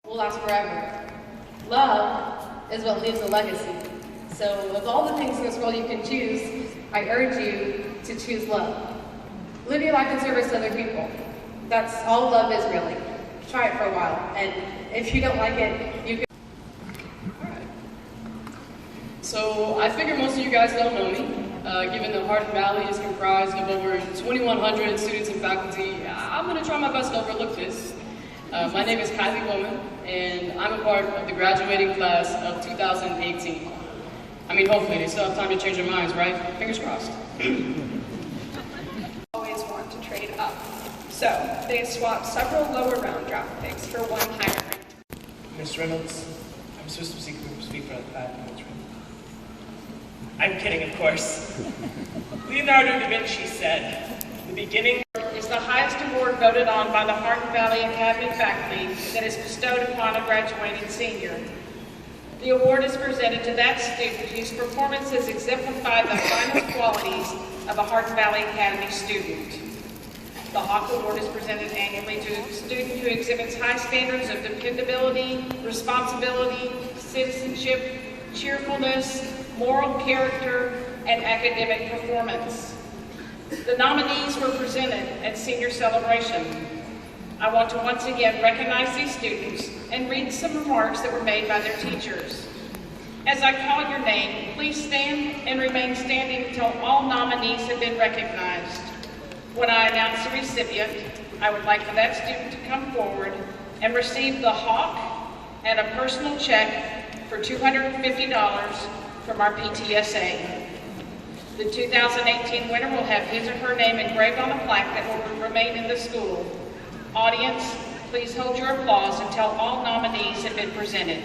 will last forever. Love is what leaves a legacy. So of all the things in this world you can choose, I urge you to choose love. Live your life in service to other people. That's all love is really. Try it for a while, and if you don't like it, you can. Alright. So I figure most of you guys don't know me. Given that Hardin Valley is comprised of over 2,100 students and faculty, I'm going to try my best to overlook this. My name is Kylie Bowman, and I'm a part of the graduating class of 2018. I mean, hopefully, they still have time to change their minds, right? Fingers crossed. Always want to trade up. So, they swapped several lower round draft picks for one higher ranked. Ms. Reynolds, I'm supposed to speak for 5 minutes, right? I'm kidding, of course. Leonardo da Vinci said, "The beginning Is the highest award voted on by the Hardin Valley Academy faculty that is bestowed upon a graduating senior. The award is presented to that student whose performance has exemplified the finest qualities of a Hardin Valley Academy student. The Hawk Award is presented annually to a student who exhibits high standards of dependability, responsibility, citizenship, cheerfulness, moral character, and academic performance. The nominees were presented at senior celebration. I want to once again recognize these students and read some remarks that were made by their teachers. As I call your name, please stand and remain standing until all nominees have been recognized. When I announce the recipient, I would like for that student to come forward and receive the Hawk and a personal check for $250 from our PTSA. The 2018 winner will have his or her name engraved on a plaque that will remain in the school. Audience, please hold your applause until all nominees have been presented.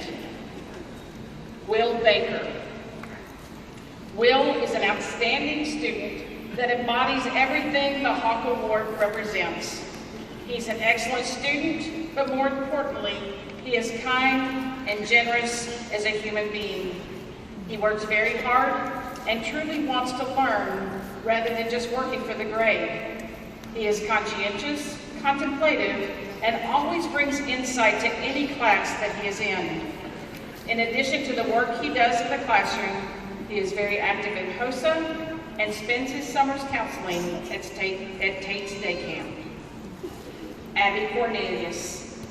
Will Baker. Will is an outstanding student that embodies everything the Hawk Award represents. He's an excellent student, but more importantly, he is kind and generous as a human being. He works very hard and truly wants to learn rather than just working for the grade. He is conscientious, contemplative, and always brings insight to any class that he is in. In addition to the work he does in the classroom, he is very active in HOSA and spends his summers counseling at Tate's Day Camp. Abby Cornelius.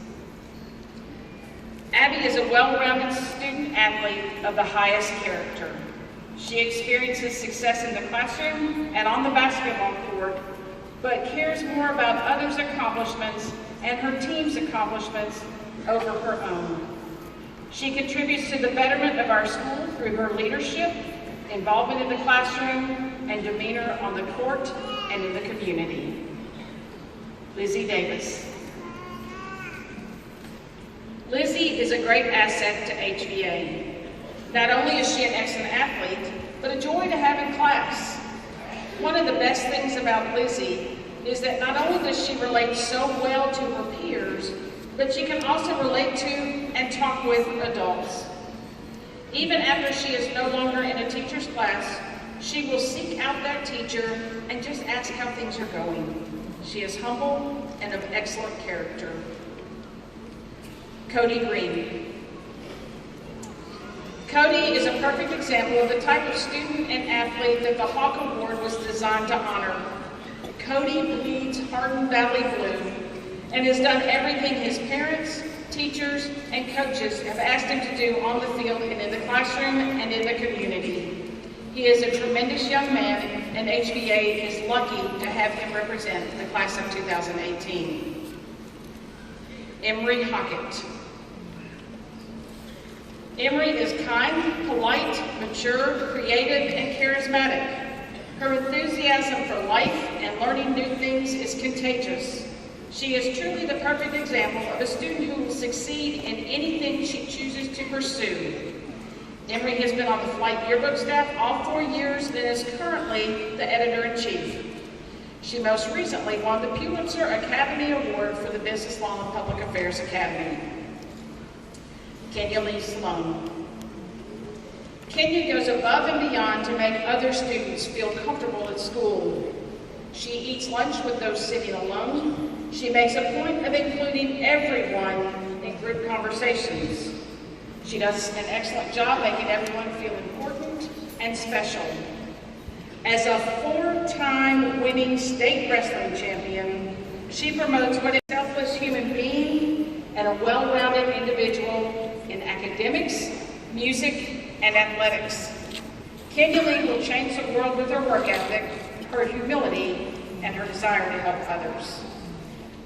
Abby is a well-rounded student athlete of the highest character. She experiences success in the classroom and on the basketball court, but cares more about others' accomplishments and her team's accomplishments over her own. She contributes to the betterment of our school through her leadership, involvement in the classroom, and demeanor on the court and in the community. Lizzie Davis. Lizzie is a great asset to HVA. Not only is she an excellent athlete, but a joy to have in class. One of the best things about Lizzie is that not only does she relate so well to her peers, but she can also relate to and talk with adults. Even after she is no longer in a teacher's class, she will seek out that teacher and just ask how things are going. She is humble and of excellent character. Cody Green. Cody is a perfect example of the type of student and athlete that the Hawk Award was designed to honor. Cody bleeds Hardin Valley blue and has done everything his parents, teachers, and coaches have asked him to do on the field and in the classroom and in the community. He is a tremendous young man, and HVA is lucky to have him represent the class of 2018. Emery Hockett. Emery is kind, polite, mature, creative, and charismatic. Her enthusiasm for life and learning new things is contagious. She is truly the perfect example of a student who will succeed in anything she chooses to pursue. Emery has been on the Flight Yearbook staff all 4 years and is currently the editor-in-chief. She most recently won the Pulitzer Academy Award for the Business Law and Public Affairs Academy. Kenya Lee Sloan. Kenya goes above and beyond to make other students feel comfortable at school. She eats lunch with those sitting alone. She makes a point of including everyone, group conversations. She does an excellent job making everyone feel important and special. As a 4-time winning state wrestling champion, she promotes what is a selfless human being and a well-rounded individual in academics, music, and athletics. Kenya Lee will change the world with her work ethic, her humility, and her desire to help others.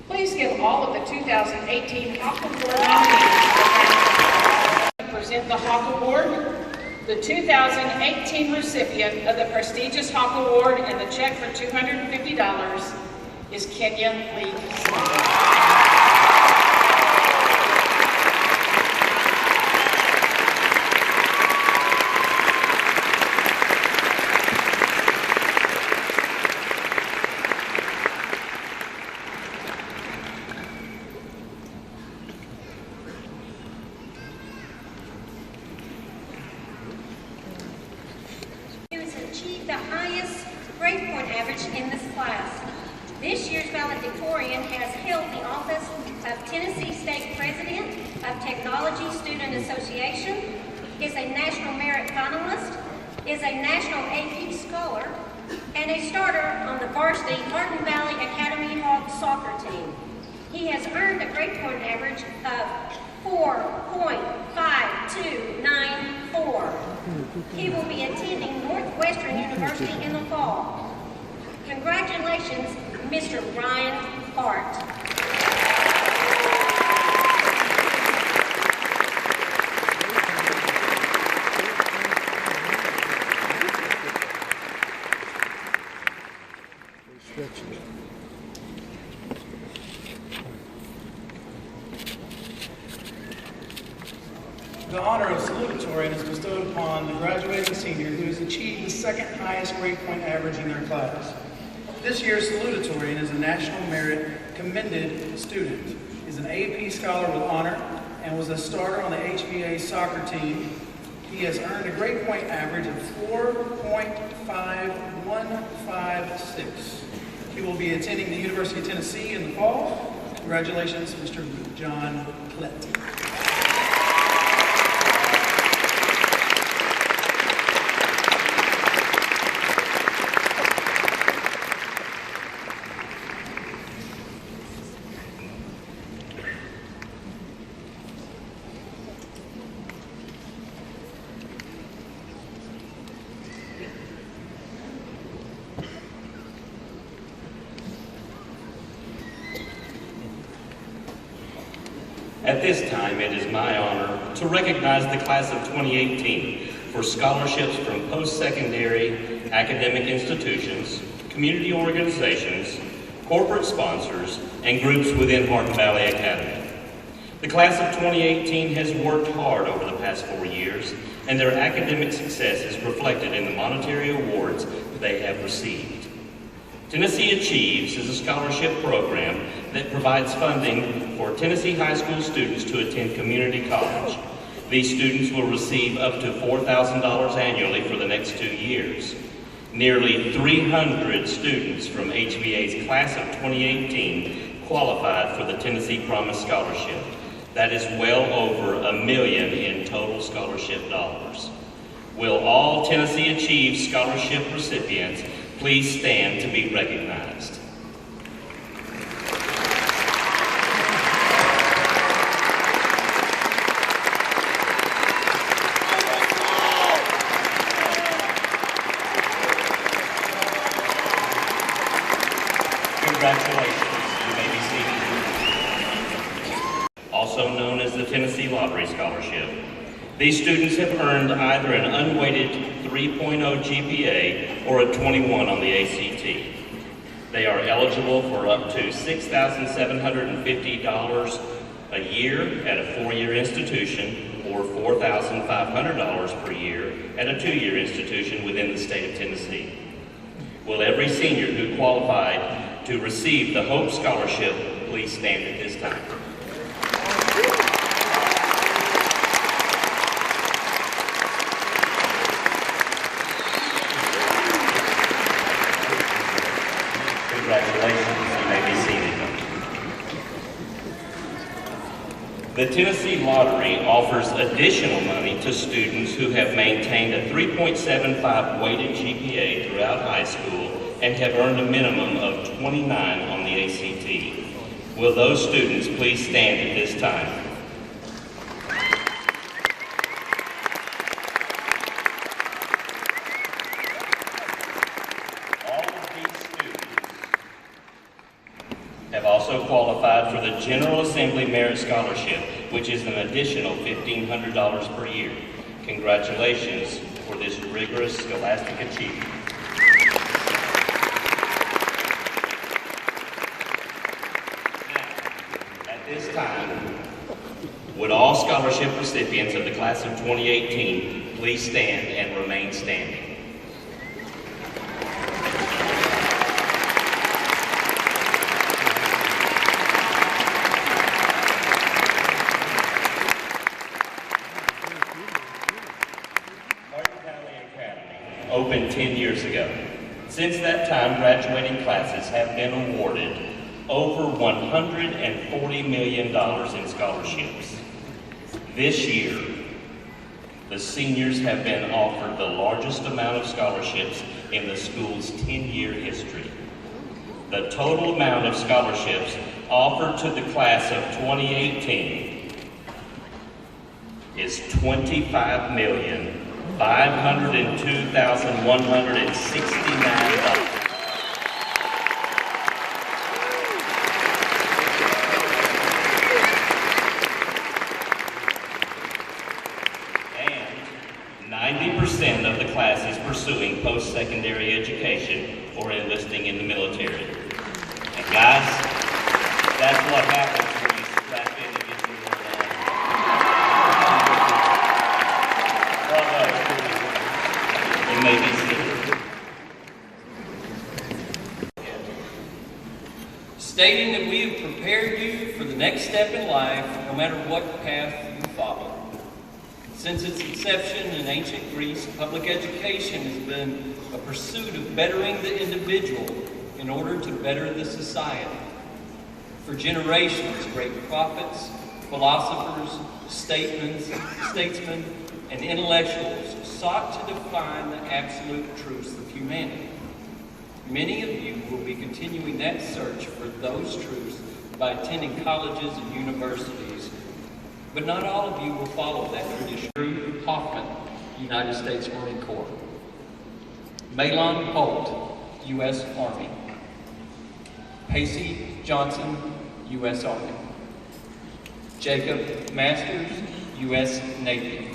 Please give all of the 2018 Hawk Award nominees. Present the Hawk Award. The 2018 recipient of the prestigious Hawk Award and the check for $250 is Kenya Lee. Achieved the highest grade point average in this class. This year's valedictorian has held the office of Tennessee State President of Technology Student Association, is a National Merit Finalist, is a National AP Scholar, and a starter on the varsity Martin Valley Academy Hawks soccer team. He has earned a grade point average of 4.5294. He will be attending Northwestern University in the fall. Congratulations, Mr. Ryan Hart. The honor of salutatorian is bestowed upon the graduating senior who has achieved the second highest grade point average in their class. This year's salutatorian is a National Merit Commended student. He is an AP Scholar with honor and was a starter on the HVA soccer team. He has earned a grade point average of 4.5156. He will be attending the University of Tennessee in the fall. Congratulations, Mr. John Klett. At this time, it is my honor to recognize the class of 2018 for scholarships from post-secondary academic institutions, community organizations, corporate sponsors, and groups within Martin Valley Academy. The class of 2018 has worked hard over the past 4 years, and their academic success is reflected in the monetary awards they have received. Tennessee Achieves is a scholarship program that provides funding for Tennessee high school students to attend community college. These students will receive up to $4,000 annually for the next 2 years. Nearly 300 students from HVA's class of 2018 qualified for the Tennessee Promise Scholarship. That is well over $1 million in total scholarship dollars. Will all Tennessee Achieves scholarship recipients please stand to be recognized? Congratulations, you may be seated. Also known as the Tennessee Lottery Scholarship. These students have earned either an unweighted 3.0 GPA or a 21 on the ACT. They are eligible for up to $6,750 a year at a 4-year institution or $4,500 per year at a 2-year institution within the state of Tennessee. Will every senior who qualified to receive the Hope Scholarship please stand at this time? Congratulations, you may be seated. The Tennessee Lottery offers additional money to students who have maintained a 3.75 weighted GPA throughout high school and have earned a minimum of 29 on the ACT. Will those students please stand at this time? Have also qualified for the General Assembly Merit Scholarship, which is an additional $1,500 per year. Congratulations for this rigorous scholastic achievement. Now, at this time, would all scholarship recipients of the class of 2018 please stand and remain standing? Opened 10 years ago. Since that time, graduating classes have been awarded over $140 million in scholarships. This year, the seniors have been offered the largest amount of scholarships in the school's 10-year history. The total amount of scholarships offered to the class of 2018 is $25,502,169. And 90% of the class is pursuing post-secondary education or enlisting in the military. And guys, that's what happens when you strap in and get your work done. You may be seated. Stating that we have prepared you for the next step in life, no matter what path you follow. Since its inception in ancient Greece, public education has been a pursuit of bettering the individual in order to better the society. For generations, great prophets, philosophers, statesmen, and intellectuals sought to define the absolute truths of humanity. Many of you will be continuing that search for those truths by attending colleges and universities, but not all of you will follow that tradition. Drew Hoffman, United States Marine Corps. Malon Holt, U.S. Army. Pacey Johnson, U.S. Army. Jacob Masters, U.S. Navy.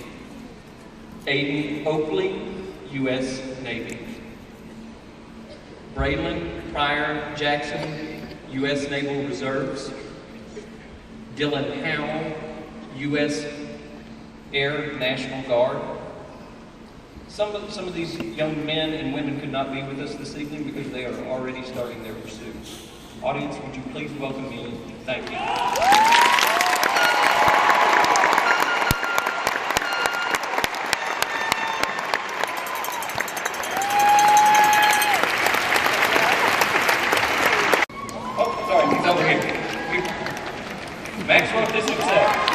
Aiden Oakley, U.S. Navy. Braylon Pryor Jackson, U.S. Naval Reserves. Dylan Howell, U.S. Air National Guard. Some of these young men and women could not be with us this evening because they are already starting their pursuits. Audience, would you please welcome me in? Thank you. Maxwell District 7.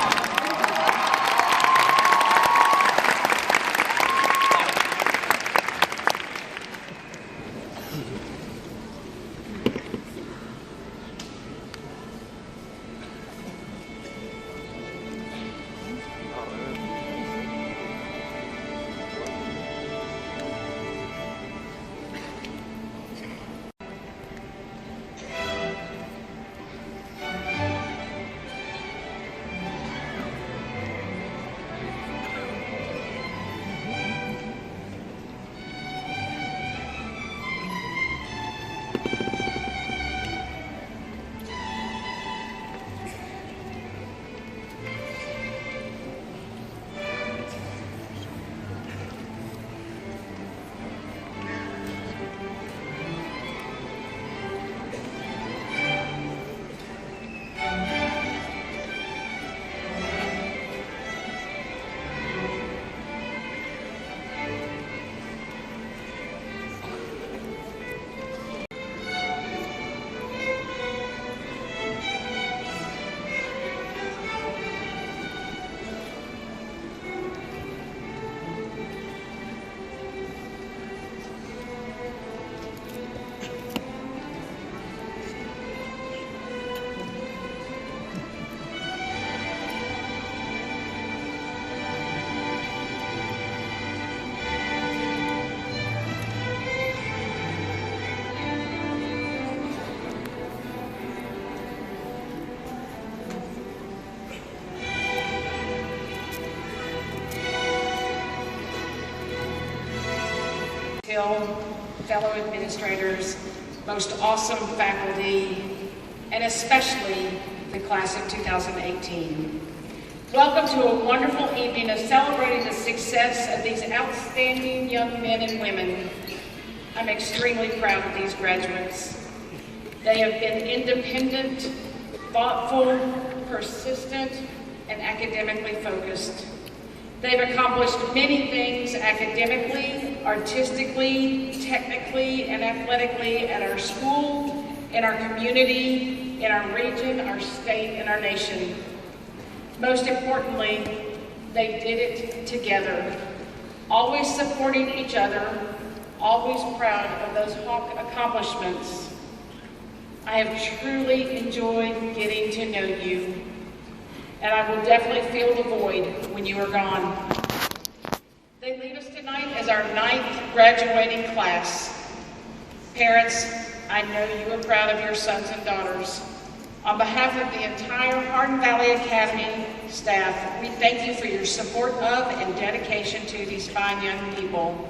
Hill, fellow administrators, most awesome faculty, and especially the class of 2018. Welcome to a wonderful evening of celebrating the success of these outstanding young men and women. I'm extremely proud of these graduates. They have been independent, thoughtful, persistent, and academically focused. They've accomplished many things academically, artistically, technically, and athletically at our school, in our community, in our region, our state, and our nation. Most importantly, they did it together, always supporting each other, always proud of those accomplishments. I have truly enjoyed getting to know you, and I will definitely feel the void when you are gone. They leave us tonight as our 9th graduating class. Parents, I know you are proud of your sons and daughters. On behalf of the entire Hardin Valley Academy staff, we thank you for your support of and dedication to these fine young people.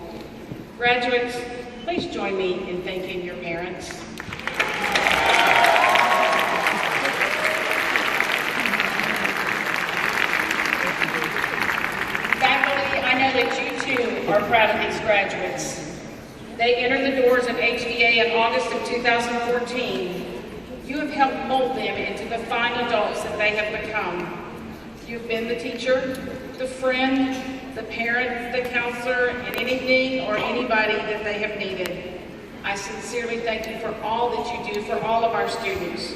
Graduates, please join me in thanking your parents. Faculty, I know that you too are proud of these graduates. They entered the doors of HVA in August of 2014. You have helped mold them into the fine adults that they have become. You've been the teacher, the friend, the parent, the counselor, and anything or anybody that they have needed. I sincerely thank you for all that you do for all of our students.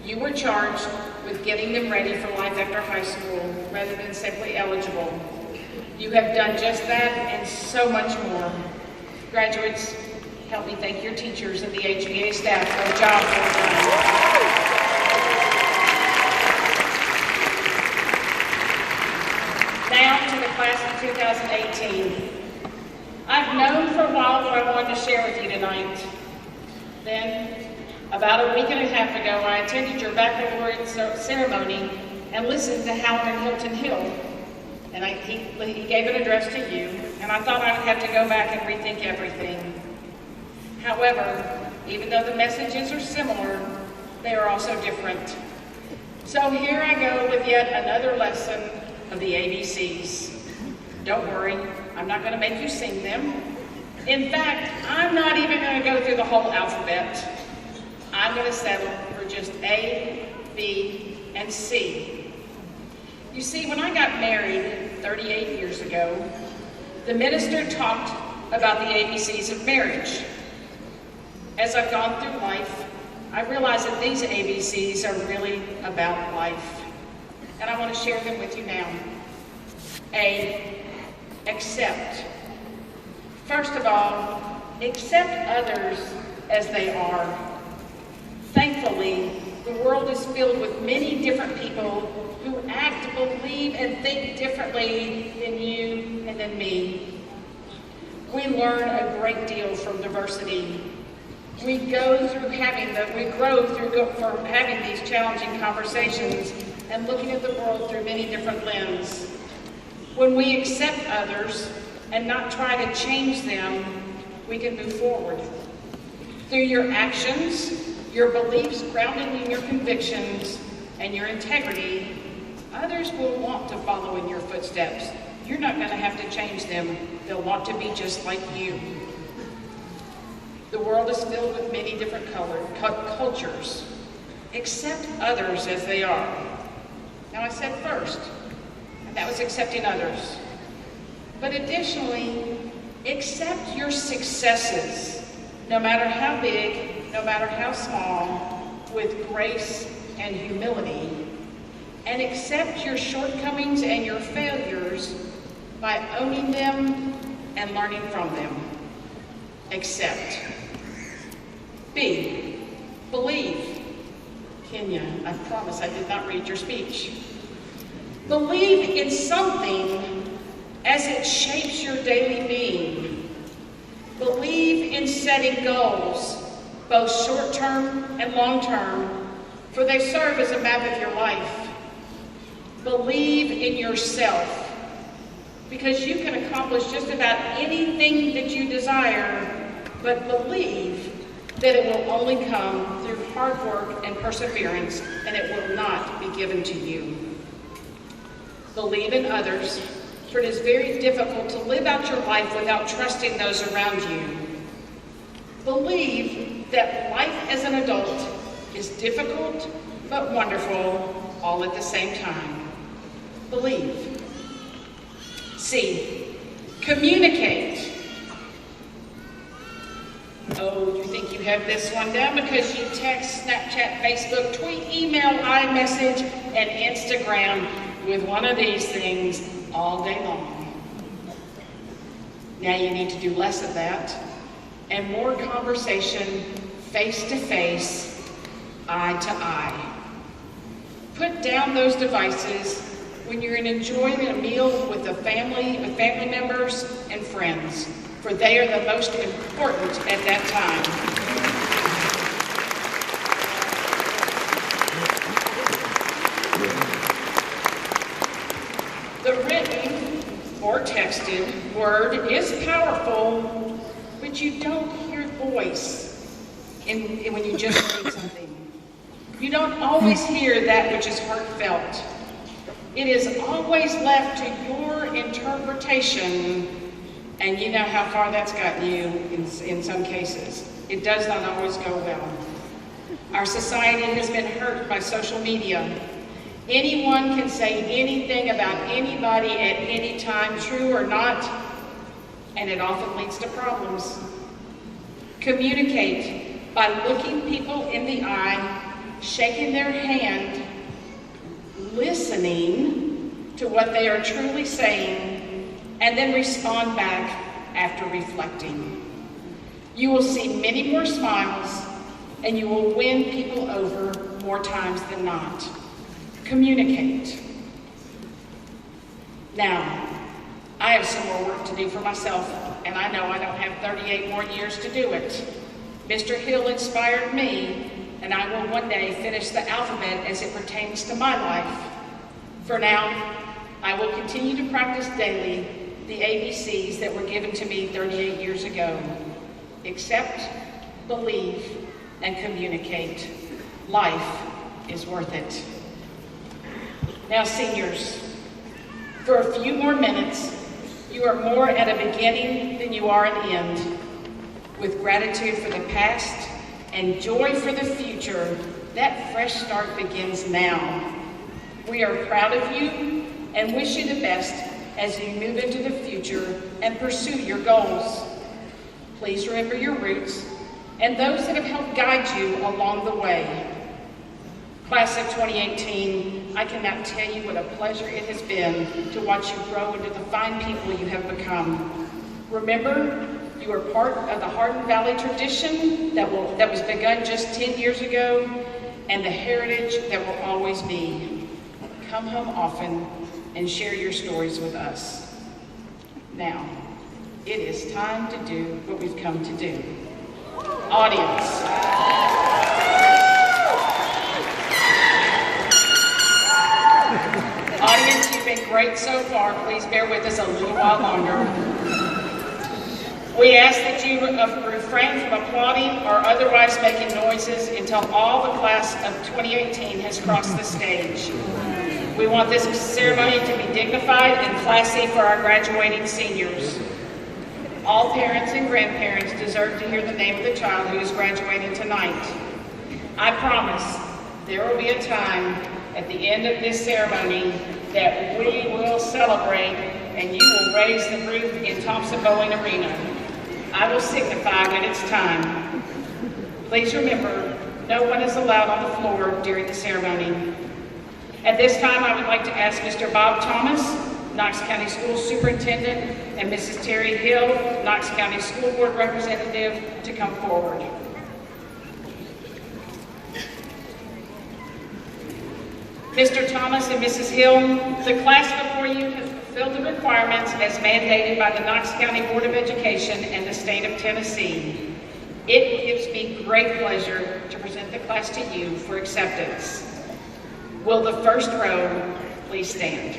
You were charged with getting them ready for life after high school rather than simply eligible. You have done just that and so much more. Graduates, help me thank your teachers and the HVA staff for the job well done. Now to the class of 2018. I've known for a while what I wanted to share with you tonight. Then, about a week and a half ago, I attended your baccalaureate ceremony and listened to Howard Hilton Hill. And he gave an address to you, and I thought I would have to go back and rethink everything. However, even though the messages are similar, they are also different. So here I go with yet another lesson of the ABCs. Don't worry, I'm not going to make you sing them. In fact, I'm not even going to go through the whole alphabet. I'm going to settle for just A, B, and C. You see, when I got married 38 years ago, the minister talked about the ABCs of marriage. As I've gone through life, I realize that these ABCs are really about life. And I want to share them with you now. A, accept. First of all, accept others as they are. Thankfully, the world is filled with many different people who act, believe, and think differently than you and than me. We learn a great deal from diversity. We grow through having these challenging conversations and looking at the world through many different lenses. When we accept others and not try to change them, we can move forward. Through your actions, your beliefs grounded in your convictions, and your integrity, others will want to follow in your footsteps. You're not going to have to change them. They'll want to be just like you. The world is filled with many different cultures. Accept others as they are. Now I said first, and that was accepting others. But additionally, accept your successes, no matter how big, no matter how small, with grace and humility. And accept your shortcomings and your failures by owning them and learning from them. Accept. B, believe. Kenya, I promise I did not read your speech. Believe in something as it shapes your daily being. Believe in setting goals, both short-term and long-term, for they serve as a map of your life. Believe in yourself. because you can accomplish just about anything that you desire, but believe that it will only come through hard work and perseverance, and it will not be given to you. Believe in others, for it is very difficult to live out your life without trusting those around you. Believe that life as an adult is difficult but wonderful all at the same time. Believe. C, communicate. Oh, you think you have this one down because you text, Snapchat, Facebook, tweet, email, iMessage, and Instagram with one of these things all day long. Now you need to do less of that and more conversation face to face, eye to eye. Put down those devices when you're enjoying a meal with family members and friends, for they are the most important at that time. The written or texted word is powerful, but you don't hear voice when you just read something. You don't always hear that which is heartfelt. It is always left to your interpretation, and you know how far that's gotten you in some cases. It does not always go well. Our society has been hurt by social media. Anyone can say anything about anybody at any time, true or not, and it often leads to problems. Communicate by looking people in the eye, shaking their hand, listening to what they are truly saying, and then respond back after reflecting. You will see many more smiles, and you will win people over more times than not. Communicate. Now, I have some more work to do for myself, and I know I don't have 38 more years to do it. Mr. Hill inspired me, and I will one day finish the alphabet as it pertains to my life. For now, I will continue to practice daily the ABCs that were given to me 38 years ago. Accept, believe, and communicate. Life is worth it. Now, seniors, for a few more minutes, you are more at a beginning than you are an end. With gratitude for the past and joy for the future, that fresh start begins now. We are proud of you and wish you the best as you move into the future and pursue your goals. Please remember your roots and those that have helped guide you along the way. Class of 2018, I cannot tell you what a pleasure it has been to watch you grow into the fine people you have become. Remember, you are part of the Hardin Valley tradition that was begun just 10 years ago, and the heritage that will always be. Come home often and share your stories with us. Now, it is time to do what we've come to do. Audience. Audience, you've been great so far. Please bear with us a little while longer. We ask that you refrain from applauding or otherwise making noises until all the class of 2018 has crossed the stage. We want this ceremony to be dignified and classy for our graduating seniors. All parents and grandparents deserve to hear the name of the child who is graduating tonight. I promise there will be a time at the end of this ceremony that we will celebrate and you will raise the roof in Thompson-Boling Arena. I will signify when it's time. Please remember, no one is allowed on the floor during the ceremony. At this time, I would like to ask Mr. Bob Thomas, Knox County School Superintendent, and Mrs. Terry Hill, Knox County School Board Representative, to come forward. Mr. Thomas and Mrs. Hill, the class before you has fulfilled the requirements as mandated by the Knox County Board of Education and the state of Tennessee. It gives me great pleasure to present the class to you for acceptance. Will the first row please stand?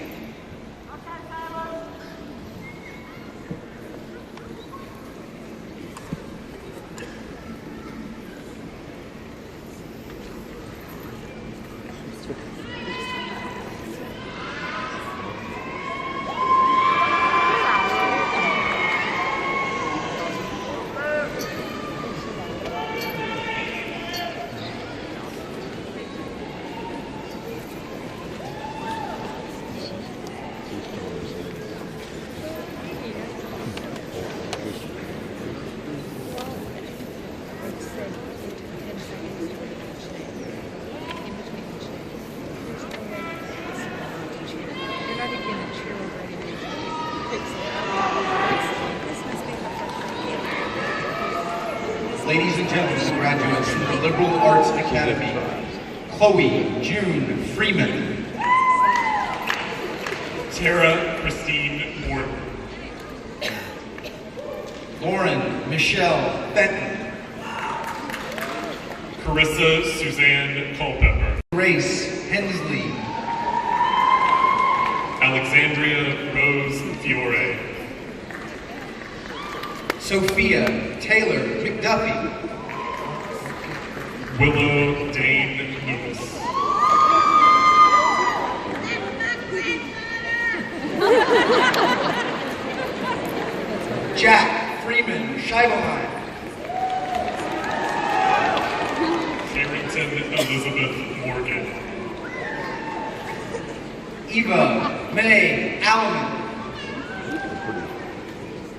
graduates from the Liberal Arts Academy. Chloe June Freeman. Tara Christine Morton. Lauren Michelle Benton. Carissa Suzanne Culpepper. Grace Hensley. Alexandria Rose Fiore. Sophia Taylor McDuffie. Willow Dane Lewis. Jack Freeman Scheibelheim. Carrington Elizabeth Morgan. Eva Mae Allen.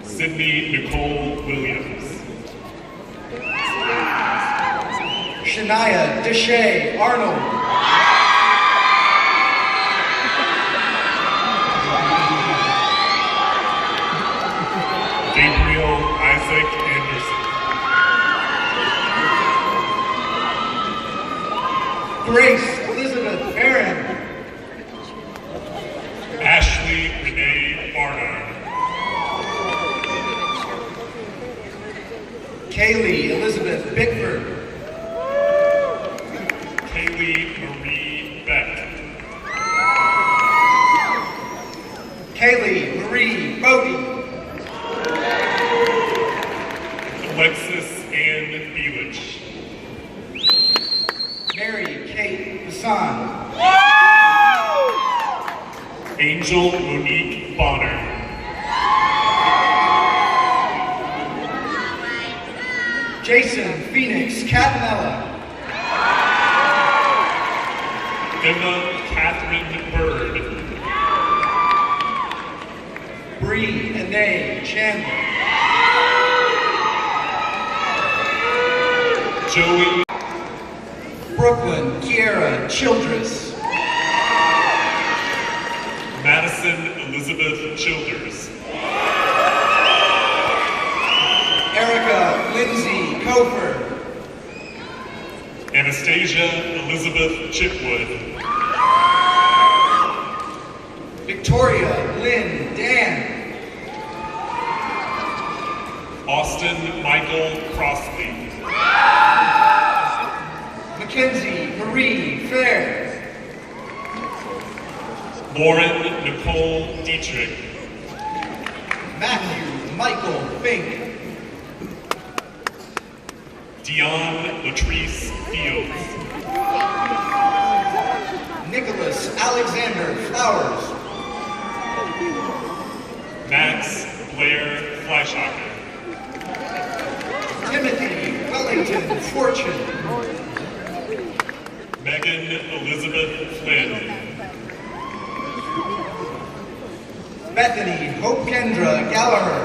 Sydney Nicole Williams. Shania Deshay Arnold. Gabriel Isaac Anderson. Grace Elizabeth Aaron. Ashley Renee Barnard. Kaylee Elizabeth Bickford. Kaylee Marie Beck. Kaylee Marie Bodie. Alexis Ann Belich. Mary Kate Hassan. Angel Monique Bonner. Jason Phoenix Catanella. Emma Catherine Bird. Bree Anae Chandler. Joey Brooklyn Kiera Childress. Madison Elizabeth Childers. Erica Lindsay Cofer. Anastasia Elizabeth Chipwood. Victoria Lynn Dan. Austin Michael Crossley. Mackenzie Marie Fair. Lauren Nicole Dietrich. Matthew Michael Fink. Dion Latrice Fields. Nicholas Alexander Flowers. Max Blair Fleischacker. Timothy Wellington Fortune. Megan Elizabeth Flynn. Bethany Hope Kendra Gallagher.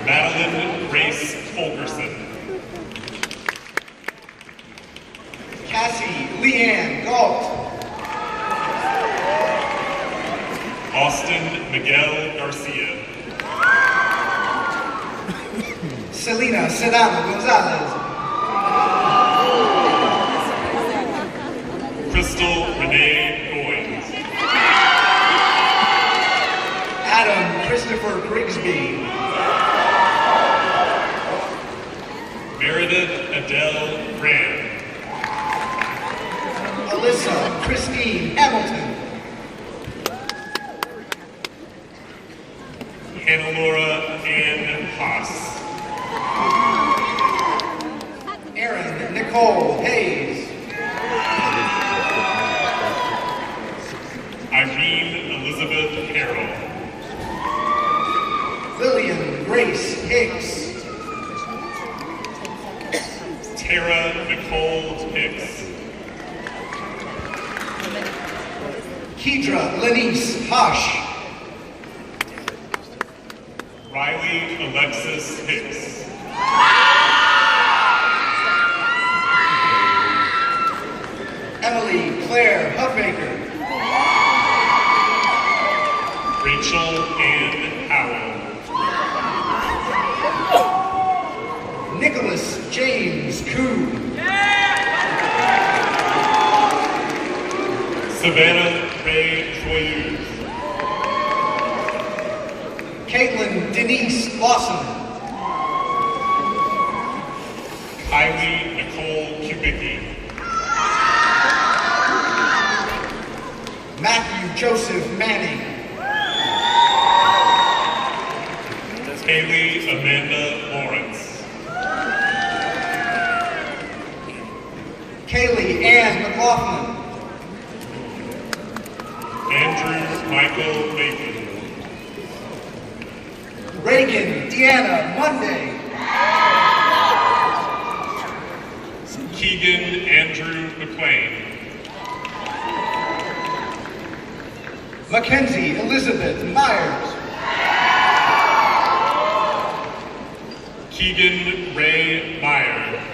Madeline Grace Fulkerson. Cassie Leanne Galt. Austin Miguel Garcia. Selena Sedano Gonzalez. Crystal Renee Goins. Adam Christopher Grigsby. Meredith Adele Graham. Alyssa Christine Hamilton. Hannah Laura Ann Haas. Erin Nicole Hayes. Irene Elizabeth Harrell. Lillian Grace Hicks. Tara Nicole Hicks. Kedra Lenice Hush. Riley Alexis Hicks. Emily Claire Huffaker. Rachel Ann Howell. James Koo. Savannah Ray Joyeuse. Caitlin Denise Lawson. Kylie Nicole Kubicki. Matthew Joseph Manning. Haley Amanda Lawrence. Kaylee Ann McLaughlin. Andrew Michael Nathan. Reagan Deanna Monday. Keegan Andrew McLean. Mackenzie Elizabeth Myers. Keegan Ray Meyer.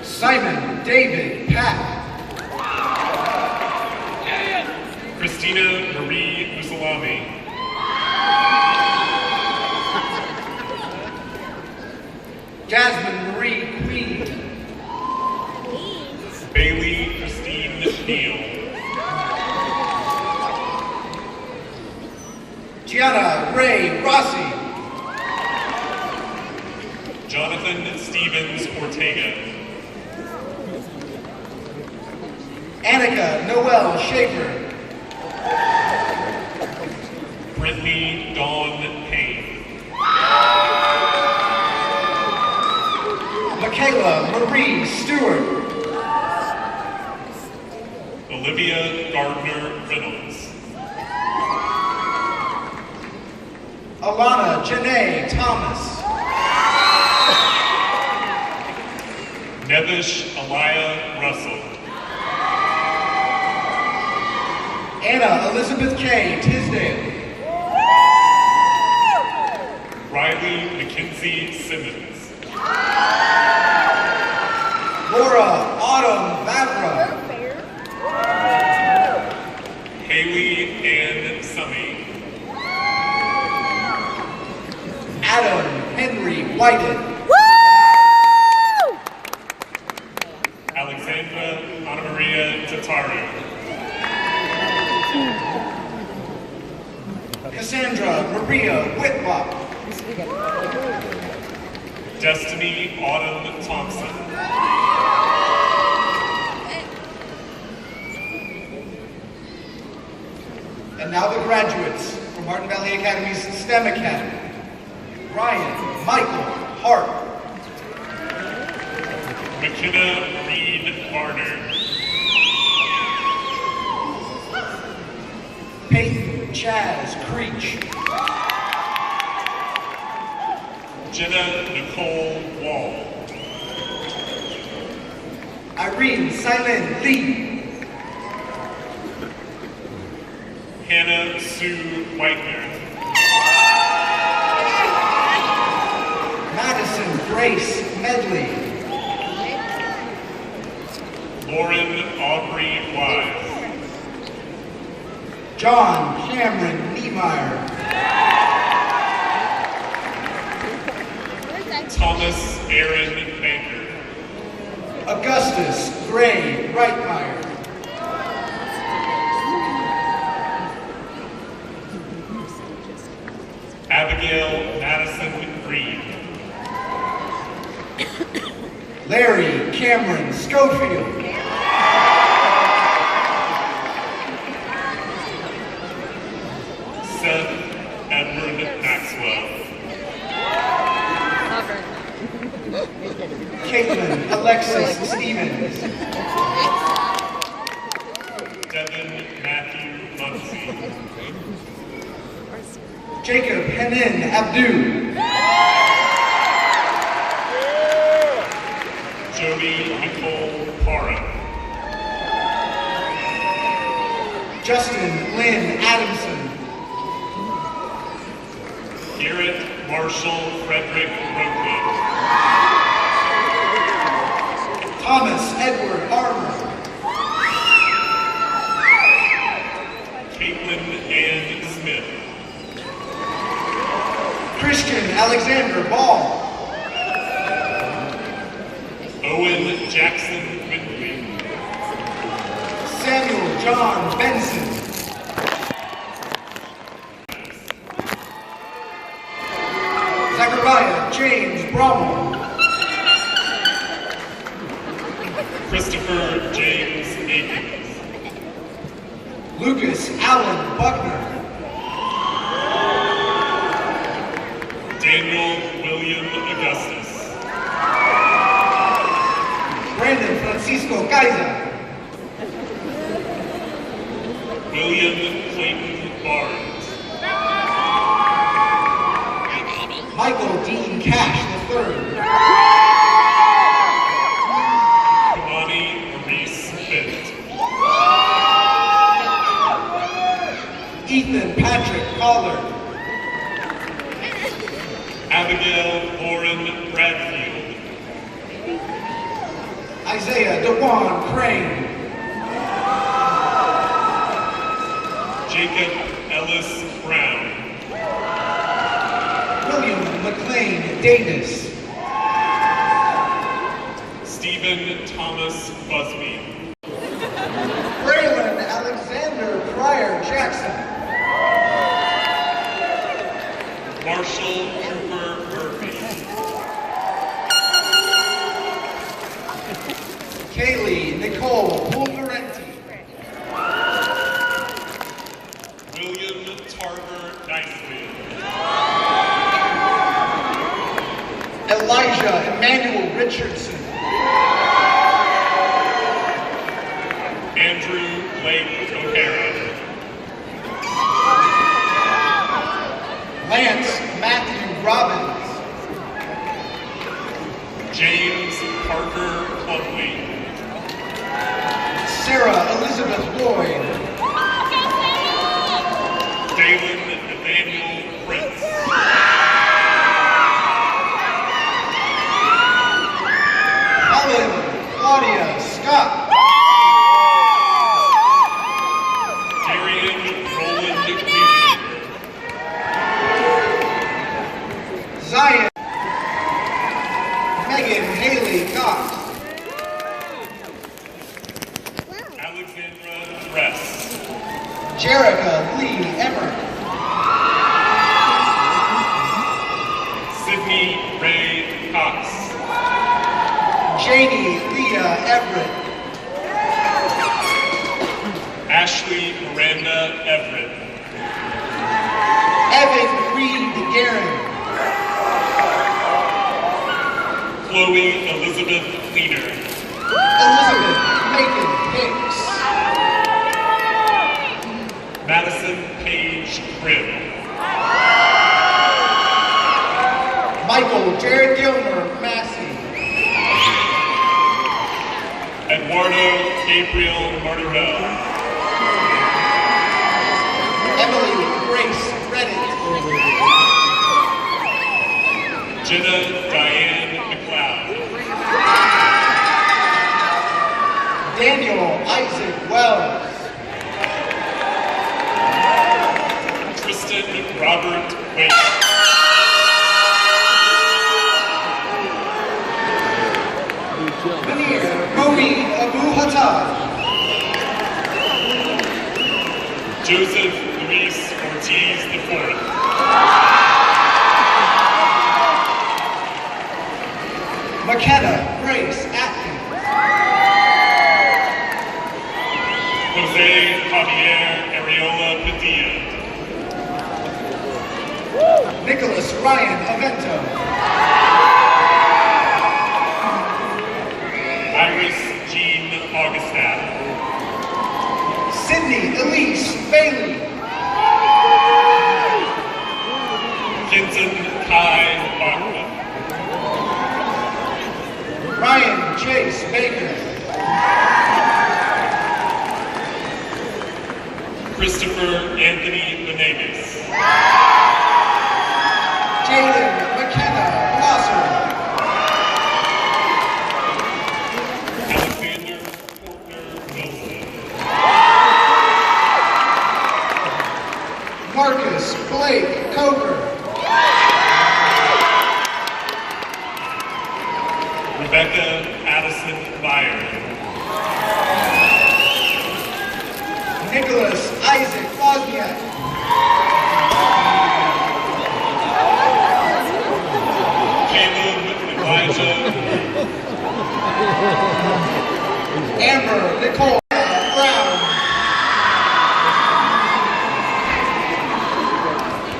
Simon David Pack. Christina Marie Musalami. Jasmine Marie Queen. Bailey Christine Neal. Gianna Ray Rossi. Jonathan Stevens Ortega. Annika Noel Schaefer. Brittany Dawn Payne. Michaela Marie Stewart. Olivia Gardner Reynolds. Alana Janae Thomas. Nevish Aliyah Russell. Anna Elizabeth K. Tisdale. Riley Mackenzie Simmons. Laura Autumn Vavra. Haley Ann Summy. Adam Henry Whited. Alexandra Ana Maria Tataru. Cassandra Maria Whitlock. Destiny Autumn Thompson. And now the graduates from Martin Valley Academy's STEM Academy. Ryan Michael Hart. McKenna Reed Garner. Peyton Chaz Creech. Jenna Nicole Wall. Irene Silent Lee. Hannah Sue Whitener. Madison Grace Medley. Lauren Aubrey Wise. John Cameron Niemeyer. Thomas Aaron Banker. Augustus Gray Reitmeyer. Abigail Madison Green. Larry Cameron Schofield. Seth Edward Maxwell. Caitlin Alexis Stevens. Devin Matthew Muncie. Jacob Henin Abdu. Jody Nicole Parra. Justin Lynn Adamson. Garrett Marshall Frederick Roquan. Thomas Edward Harmer. Caitlin Ann Smith. Christian Alexander Ball. Owen Jackson Whitley. Samuel John Benson. Zachariah James Brommel. Christopher James Akins. Lucas Allen Buckner. Daniel William Augustus. Brandon Francisco Caiza. William Clayton Barnes. Michael Dean Cash III. Kamani Maurice Bennett. Ethan Patrick Collard. Abigail Lauren Bradfield. Isaiah DeJuan Crane. Jacob Ellis Brown. William McLean Davis. Stephen Thomas Busby. Braylon Alexander Pryor Jackson. Marshall Cooper Murphy. Kaylee Nicole Pulverenti. William Tarver Nicely. Elijah Emmanuel Richardson. Andrew Blake O'Hara. Lance Matthew Robbins. James Parker Clubley. Sarah Elizabeth Lloyd. Dalen Nathaniel Prince. Helen Claudia Scott. Darian Roland Newman. Zion Megan Haley Cox. Alexandra Dress. Jerica Lee Emmer. Sydney Ray Cox. Janie Leah Everett. Ashley Miranda Everett. Evan Reed Guerin. Chloe Elizabeth Cleaner. Elizabeth Macon Hicks. Madison Page Grimm. Michael Jared Gilmer Massey. Eduardo Gabriel Martorell. Emily Grace Reddit. Jenna Diane McLeod. Daniel Isaac Wells. Tristan Robert Wake. Munir Moeed Abu Hattab. Joseph Luis Ortiz IV. McKenna Grace Atkins. Jose Javier Areola Padilla. Nicholas Ryan Avento. Iris Jean Augustat. Sydney Elise Bailey. Kenton Kai Barker. Ryan Chase Baker. Christopher Anthony Venegas. Jalen McKenna Blosser. Alexander Portner Wilson. Marcus Blake Coker. Rebecca Addison Byron. Nicholas Isaac Wozniak. Caleb Elijah. Amber Nicole Brown.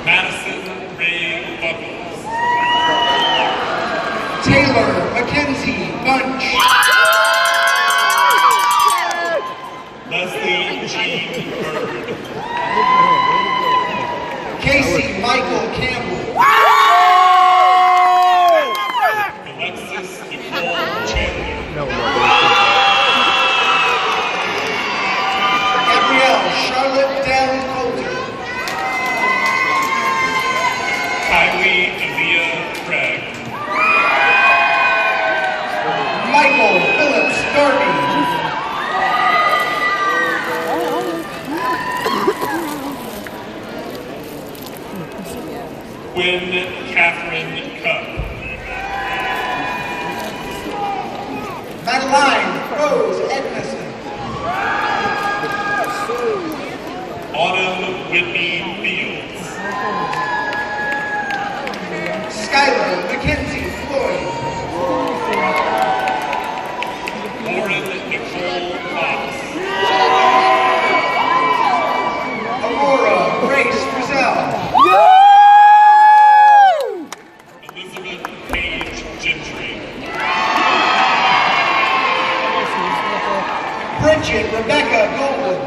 Madison Ray Buckles. Taylor Mackenzie Bunch. Leslie Jean Bird. Casey Michael Campbell. Alexis Nicole Chandler. Gabrielle Charlotte Dell Coulter. Kylie Avia Craig. Michael Phillips Darby. Quinn Catherine Cup. Madeline Rose Edmondson. Autumn Whitney Fields. Skylar Mackenzie Floyd. Lauren Nicole Fox. Aurora Grace Frizzell. Elizabeth Page Gentry. Bridget Rebecca Goldman.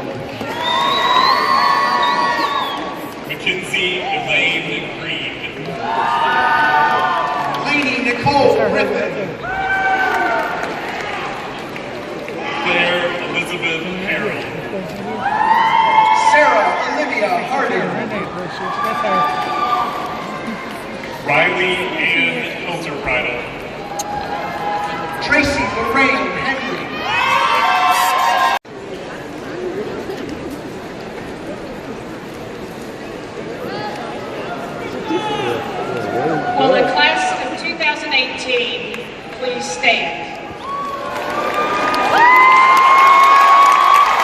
Mackenzie Elaine Green. Lady Nicole Griffin. Claire Elizabeth Harrell. Sarah Olivia Harding. Riley Ann Hilterprider. Tracy Lorraine Henry. Will the class of 2018 please stand?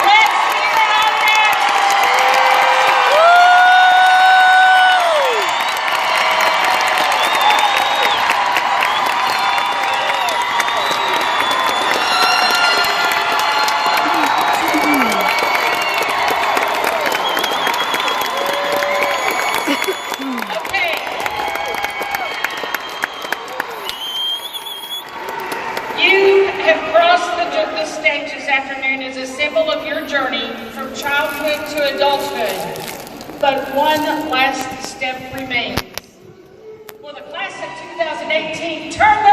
Let's hear our next. Okay. You have crossed the stage this afternoon as a symbol of your journey from childhood to adulthood. But one last step remains. Will the class of 2018 turn